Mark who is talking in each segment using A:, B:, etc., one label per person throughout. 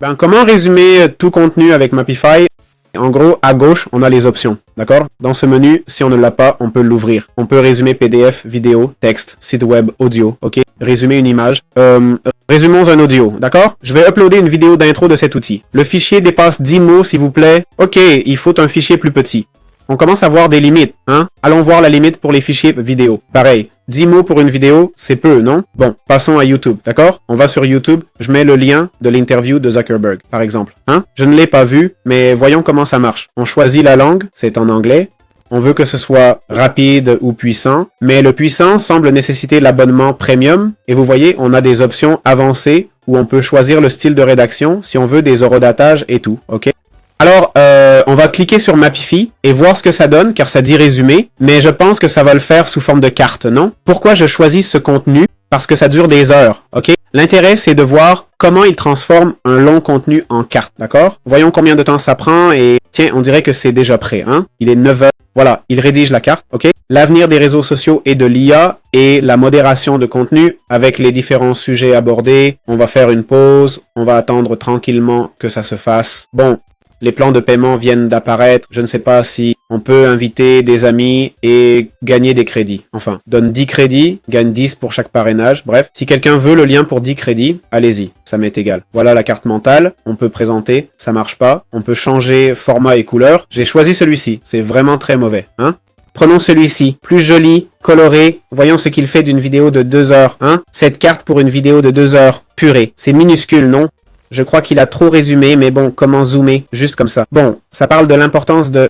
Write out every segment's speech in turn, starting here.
A: Ben, comment résumer tout contenu avec Mapify? En gros, à gauche, on a les options, d'accord? Dans ce menu, si on ne l'a pas, on peut l'ouvrir. On peut résumer PDF, vidéo, texte, site web, audio, ok? Résumer une image. Résumons un audio, d'accord? Je vais uploader une vidéo d'intro de cet outil. Le fichier dépasse 10 mots, s'il vous plaît. Ok, il faut un fichier plus petit. On commence à voir des limites, hein? Allons voir la limite pour les fichiers vidéo. Pareil, 10 mots pour une vidéo, c'est peu, non? Bon, passons à YouTube, d'accord? On va sur YouTube, je mets le lien de l'interview de Zuckerberg, par exemple. Hein? Je ne l'ai pas vu, mais voyons comment ça marche. On choisit la langue, c'est en anglais. On veut que ce soit rapide ou puissant, mais le puissant semble nécessiter l'abonnement premium. Et vous voyez, on a des options avancées où on peut choisir le style de rédaction si on veut des horodatages et tout, ok? Alors, on va cliquer sur Mapify et voir ce que ça donne, car ça dit résumé, mais je pense que ça va le faire sous forme de carte, non? Pourquoi je choisis ce contenu? Parce que ça dure des heures, ok? L'intérêt, c'est de voir comment il transforme un long contenu en carte, d'accord? Voyons combien de temps ça prend et tiens, on dirait que c'est déjà prêt, hein? Il est 9 heures. Voilà, il rédige la carte, ok? L'avenir des réseaux sociaux et de l'IA et la modération de contenu avec les différents sujets abordés. On va faire une pause, on va attendre tranquillement que ça se fasse. Bon, les plans de paiement viennent d'apparaître. Je ne sais pas si on peut inviter des amis et gagner des crédits. Enfin, donne 10 crédits, gagne 10 pour chaque parrainage. Bref, si quelqu'un veut le lien pour 10 crédits, allez-y, ça m'est égal. Voilà la carte mentale, on peut présenter, ça marche pas. On peut changer format et couleur. J'ai choisi celui-ci, c'est vraiment très mauvais, hein? Prenons celui-ci, plus joli, coloré. Voyons ce qu'il fait d'une vidéo de 2 heures, hein? Cette carte pour une vidéo de 2 heures, purée. C'est minuscule, non? Je crois qu'il a trop résumé, mais bon, comment zoomer? Juste comme ça. Bon, ça parle de l'importance de...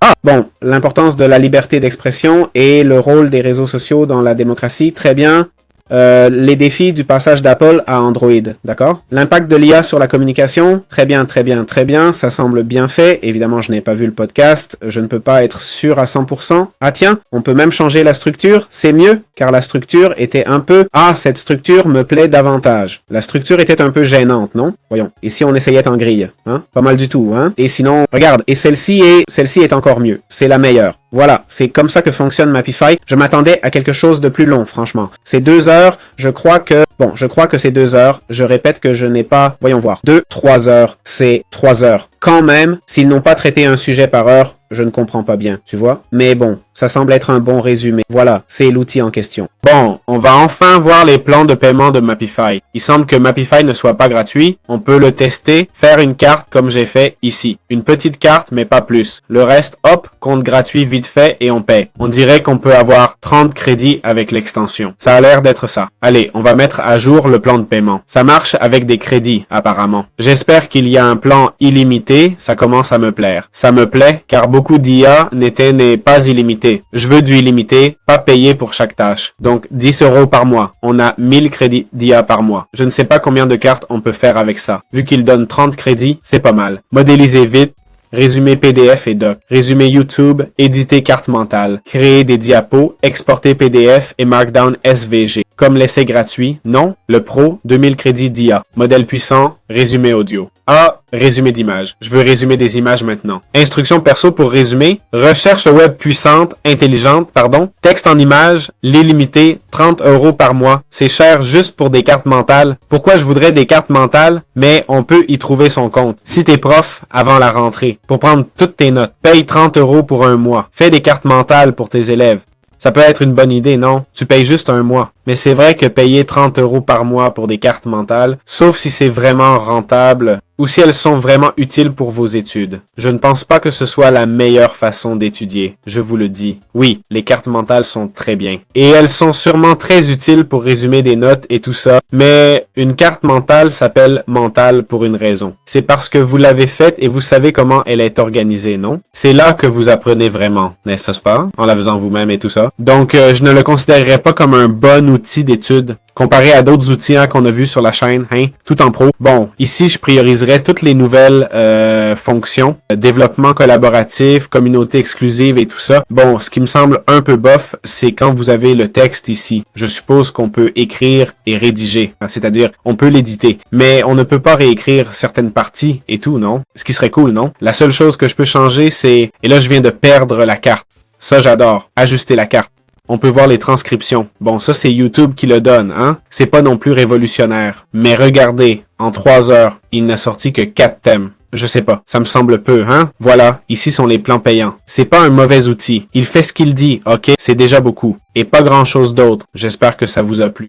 A: l'importance de la liberté d'expression et le rôle des réseaux sociaux dans la démocratie. Très bien. Les défis du passage d'Apple à Android, d'accord? L'impact de l'IA sur la communication, très bien, très bien, très bien, ça semble bien fait. Évidemment, je n'ai pas vu le podcast, je ne peux pas être sûr à 100%. Ah tiens, on peut même changer la structure, c'est mieux, car la structure était un peu... Ah, cette structure me plaît davantage. La structure était un peu gênante, non? Voyons, et si on essayait en grille, hein? Pas mal du tout, hein? Et sinon, regarde, et celle-ci est encore mieux, c'est la meilleure. Voilà, c'est comme ça que fonctionne Mapify. Je m'attendais à quelque chose de plus long, franchement. C'est 2 heures, je crois que c'est 2 heures. Je répète que je n'ai pas... Voyons voir. 3 heures, c'est 3 heures. Quand même, s'ils n'ont pas traité un sujet par heure, je ne comprends pas bien, tu vois? Mais bon, ça semble être un bon résumé. Voilà, c'est l'outil en question. Bon, on va enfin voir les plans de paiement de Mapify. Il semble que Mapify ne soit pas gratuit. On peut le tester, faire une carte comme j'ai fait ici. Une petite carte, mais pas plus. Le reste, hop, compte gratuit vite fait et on paie. On dirait qu'on peut avoir 30 crédits avec l'extension. Ça a l'air d'être ça. Allez, on va mettre à jour le plan de paiement. Ça marche avec des crédits, apparemment. J'espère qu'il y a un plan illimité. Ça commence à me plaire. Ça me plaît, car beaucoup d'IA n'est pas illimité. Je veux du illimité, pas payé pour chaque tâche. Donc 10 € par mois. On a 1000 crédits d'IA par mois. Je ne sais pas combien de cartes on peut faire avec ça. Vu qu'il donne 30 crédits, c'est pas mal. Modéliser vite, résumé PDF et doc, résumé YouTube, éditer carte mentale, créer des diapos, exporter PDF et Markdown SVG. Comme l'essai gratuit, non. Le Pro, 2000 crédits d'IA. Modèle puissant, résumé audio. Ah, résumé d'image. Je veux résumer des images maintenant. Instructions perso pour résumer. Recherche web puissante, intelligente, Texte en image, l'illimité, 30 € par mois. C'est cher juste pour des cartes mentales. Pourquoi je voudrais des cartes mentales? Mais on peut y trouver son compte. Si t'es prof, avant la rentrée, pour prendre toutes tes notes, paye 30 € pour un mois. Fais des cartes mentales pour tes élèves. Ça peut être une bonne idée, non? Tu payes juste un mois. Mais c'est vrai que payer 30 € par mois pour des cartes mentales, sauf si c'est vraiment rentable ou si elles sont vraiment utiles pour vos études. Je ne pense pas que ce soit la meilleure façon d'étudier, je vous le dis. Oui, les cartes mentales sont très bien. Et elles sont sûrement très utiles pour résumer des notes et tout ça, mais une carte mentale s'appelle mentale pour une raison. C'est parce que vous l'avez faite et vous savez comment elle est organisée, non? C'est là que vous apprenez vraiment, n'est-ce pas? En la faisant vous-même et tout ça. Donc, je ne le considérerais pas comme un bon outil d'étude comparé à d'autres outils qu'on a vus sur la chaîne, tout en pro. Bon, ici, je prioriserais toutes les nouvelles fonctions, développement collaboratif, communauté exclusive et tout ça. Bon, ce qui me semble un peu bof, c'est quand vous avez le texte ici. Je suppose qu'on peut écrire et rédiger, c'est-à-dire on peut l'éditer, mais on ne peut pas réécrire certaines parties et tout, non? Ce qui serait cool, non? La seule chose que je peux changer, c'est... Et là, je viens de perdre la carte. Ça, j'adore. Ajuster la carte. On peut voir les transcriptions. Bon, ça c'est YouTube qui le donne, hein? C'est pas non plus révolutionnaire. Mais regardez, en 3 heures, il n'a sorti que 4 thèmes. Je sais pas, ça me semble peu, hein? Voilà, ici sont les plans payants. C'est pas un mauvais outil. Il fait ce qu'il dit, ok? C'est déjà beaucoup. Et pas grand chose d'autre. J'espère que ça vous a plu.